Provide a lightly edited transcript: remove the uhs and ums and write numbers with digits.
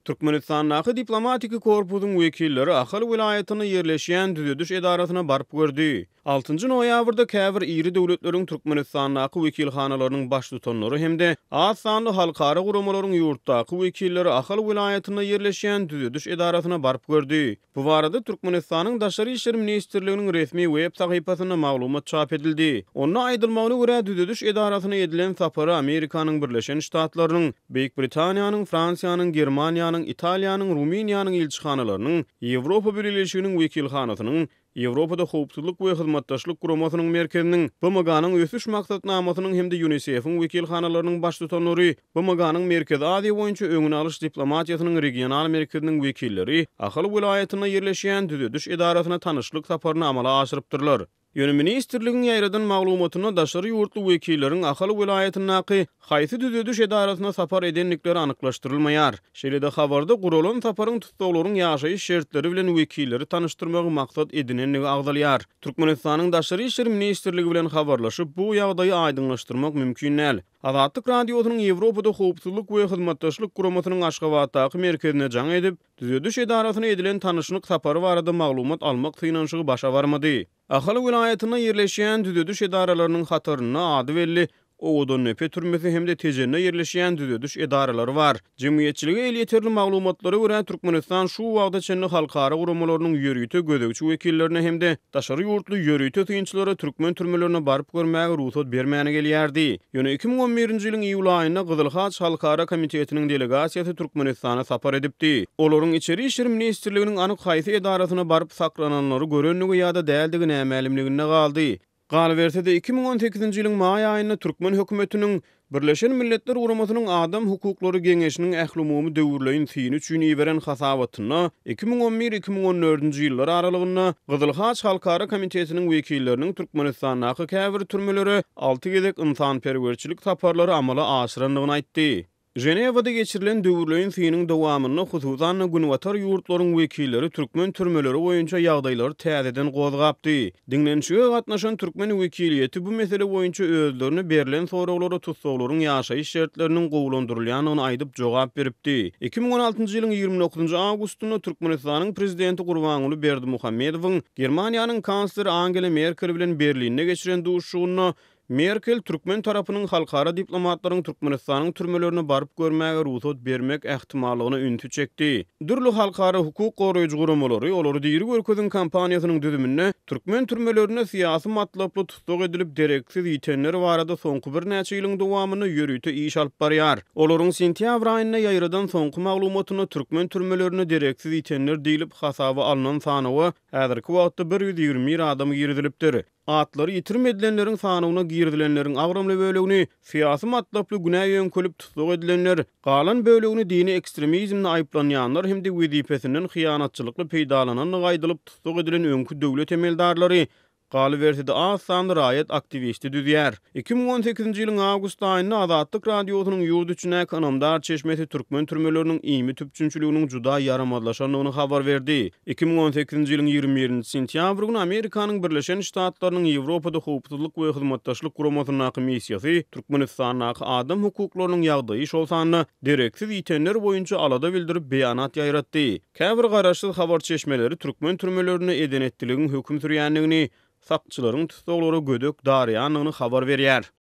Türkmenistanyň diplomatik korpusyň wekilleri Ahal vilayatyna yerleşýän düzediş edarasyna barıp gördi. 6-njy noýabrda käbir iri döwletleriň Türkmenistanyň wekilhanalarynyň baş tutanlary hemde az sanly halkara guramalaryň ýurtdaky wekilleri Ahal vilayatyna yerleşýän düzediş edarasyna barıp gördi. Bu barada Türkmenistanyň Daşary işleri ministrliginiň resmi web sahypasyna maglumat çap edildi. Onda aýdylmagyna görä düzediş edarasyna edilen sapary Amerikanyň Birleşen Ştatlarynyň, Beýik Britaniýanyň, Fransiýanyň, Germaniýanyň, Italiýanyň, Ruminiýanyň ilçihanalarynyň, Ýewropa Birleşiginiň wekilhanasynyň, Ýewropada howpsuzlyk we hyzmatdaşlyk guramasynyň merkeziniň, BMG-nyň ösüş maksatnamasynyň hemde UNICEF-iň wekilhanalarynyň baş tutanlary, BMG-nyň Merkezi Aziýa boýunça öňüne alyş diplomatiýasynyň regional merkeziniň wekilleri Ahal vilayatyna yerleşýän düzediş edarasyna tanyşlyk saparyny amala aşyrypdyrlar. Ýöne ministrligiň ýaýradan maglumatyna daşary ýurtly wekilleriň Ahal vilayatynaky haýsy düzediş edarasyna sapar edenlikleri anyklaşdyrylmaýar. Şeýle-de habarda guralan saparyň tutsaklaryň ýaşaýyş şertleri bilen wekilleri tanıştyrmagy maksat edinenligi agdalýar. Türkmenistanyň Daşary işleri ministrligi bilen habarlaşyp bu ýagdaýy aýdynlaşdyrmak mümkin näl. Azatlyk radiosynyň Ýewropada howpsuzlyk we hyzmatdaşlyk guramasynyň Aşgabatdaky merkezine jaň edip, düzediş edarasyna edilen tanışlyk sapary barada maglumat almak synanşygy başa barmady. Ahal vilayatyna yerleşýän düzediş edaralarynyň hataryna ady belli, owadan nepe türmesi hemde tejenne yerleşýän düzediş edaralary bar. Jemgyýetçiligi el ýeterli maglumatlary görä Türkmenistan şu wagda çenli halkara guramalarynyň ýörüýte gödegçi wekillerine hemde daşary ýurtly ýörüýte tyýynçylary türkmen türmelerine barıp görmäge ruhsat bermäne gelýärdi. Ýöne 2011-nji ýylyň iýul aýynda Gyzylhaç Halkara Komitetiniň delegasiýasy Türkmenistana sapar edipdi. Olaryň içeri işler ministrliginiň anyk haýsy edarasyna barıp saklananlary görenligi ýa-da däldi nämelimligine galdy. Galbertede 2018-nji ýylyň maý aýynda Türkmen hökümetiniň Birleşen Milletler Guramasynyň Adam Hukuklary Geňeşiniň ählumumy döwürleýin syny üçin ýiberen hasabatyna 2011-2014-nji ýyllar aralygynda Gyzylhaç Halkara Komitetiniň wekilleriniň Türkmenistanyň käbir türmelere 6 gezek ynsanperwerçilik saparlary amala aşyrandygyny aýtdy. Jenewada geçirilen döwürleýin synyň dowamyny hususan Günwatar ýurtlaryň wekilleri türkmen türmeleri boýunça ýagdaýlary täzeden gozgapdy. Dinlenşige gatnaşan türkmen wekiliýeti bu mesele boýunça özlerini berilen soraglary tutsaklaryň ýaşaýyş şertleriniň gowulandyrylýanyny aýdyp jogap beripdi. 2016-njy ýylyň 29-njy awgustunda Türkmenistanyň prezidenti Gurbanuly Berdimuhammedowyň Germaniýanyň kansleri Angela Merkel bilen Berlinde geçiren duşugyna Merkel Türkmen tarapynyň halkara diplomatlaryň Türkmenistanyň türmelerine barıp görmäge ruhsat bermek ähtimallygyny üntü çekdi. Dürli halkara hukuk goraýjy guramalary olary diýri görkezin kampaniýasynyň düzümine türkmen türmelerine syýasy matlaply tutsak edilip dereksiz ýitenler barada soňky bir näçe ýylyň dowamyny ýörüýte iş alyp barýar. Olaryň sentýabr aýynda ýaýradan soňky maglumatyny türkmen türmelerine dereksiz ýitenler diýilip hasaba alynan sanawy häzirki wagtda 120 adam girdilipdir. Atlary ýitirmedilenleriň sanawyna girdilenleriň agramly bölegini syýasy matlaply günä ýönkölüp tutsak edilenler, galan bölegini dini ekstremizmle aýplanýanlar hemde wezipesinden hyýanatçylykly peýdalanyny gaýdylyp tutsak edilen öňkü döwlet emeldarlary Galbertede az sanly raýat aktivisti düzýär. 2018-nji ýylyň awgust aýynda Azatlyk radiosynyň ýurt içine ekonomdar çeşmesi türkmen türmeleriniň ýymy tüpçünçiliginiň juda ýaramadlaşanlygyny habar berdi. 2018-nji ýylyň 21-nji sentýabr güni Amerikanyň Birleşen Ştatlarynyň Ýewropada howpsuzlyk we hyzmatdaşlyk guramasynyň komissiýasy Türkmenistanyň adam hukuklarynyň ýagdaýy şolsanyny dereksiz ýitenler boýunça alada bildirip beýanat ýaýratdy. Käbir garaşsyz habar çeşmeleri türkmen türmelerine edenetdiligiň höküm sürýänligini, sakçylaryň tutsaklary gödek darýanyny habar berýär.